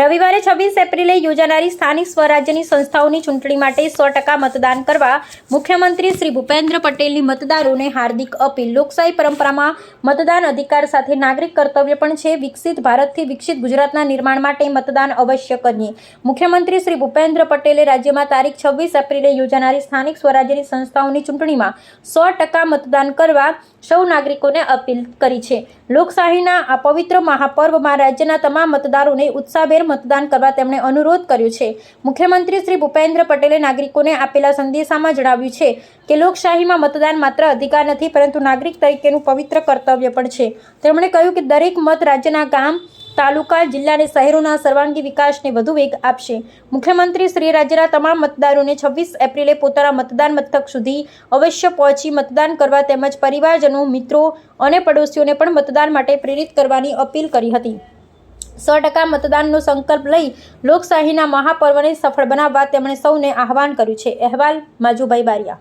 રવિવારે 26 એપ્રિલે યોજાનારી સ્થાનિક સ્વરાજ્યની સંસ્થાઓની ચૂંટણી માટે 100% મતદાન કરવા મુખ્યમંત્રી શ્રી ભૂપેન્દ્ર પટેલની મતદારોને હાર્દિક અપીલ। લોકશાહી પરંપરામાં મતદાન અધિકાર સાથે નાગરિક કર્તવ્ય પણ છે। વિકસિત ભારતથી વિકસિત ગુજરાતના નિર્માણ માટે મતદાન અવશ્ય કરીએ। મુખ્યમંત્રી શ્રી ભૂપેન્દ્ર પટેલે રાજ્યમાં તારીખ 26 એપ્રિલે યોજાનારી સ્થાનિક સ્વરાજ્યની સંસ્થાઓની ચૂંટણીમાં 100% મતદાન કરવા સૌ નાગરિકોને અપીલ કરી છે। લોકશાહીના આ પવિત્ર મહાપર્વમાં રાજ્યના તમામ મતદારોને ઉત્સાહભેર મતદાન કરવા તેમણે અનુરોધ કર્યો છે। મુખ્યમંત્રી શ્રી ભૂપેન્દ્ર પટેલે નાગરિકોને આપેલા સંદેશામાં જણાવ્યું છે કે લોકશાહીમાં મતદાન માત્ર અધિકાર નથી પરંતુ નાગરિક તરીકેનું પવિત્ર કર્તવ્ય પણ છે। તેમણે કહ્યું કે દરેક મત રાજ્યના ગામ, તાલુકા, જિલ્લા અને શહેરોના સર્વાંગી વિકાસને વધુ વેગ આપશે। મુખ્યમંત્રી શ્રી રાજ્યના તમામ મતદારોને 26 એપ્રિલે પોતાના મતદાન મથક સુધી અવશ્ય પહોંચી મતદાન કરવા તેમજ પરિવારજનો, મિત્રો અને પડોશીઓને પણ મતદાન માટે પ્રેરિત કરવાની અપીલ કરી હતી। 100% મતદાનનો સંકલ્પ લઈ લોકશાહીના મહાપર્વને સફળ બનાવવા તેમણે સૌને આહવાન કર્યું છે। અહેવાલ માજુભાઈ બારિયા।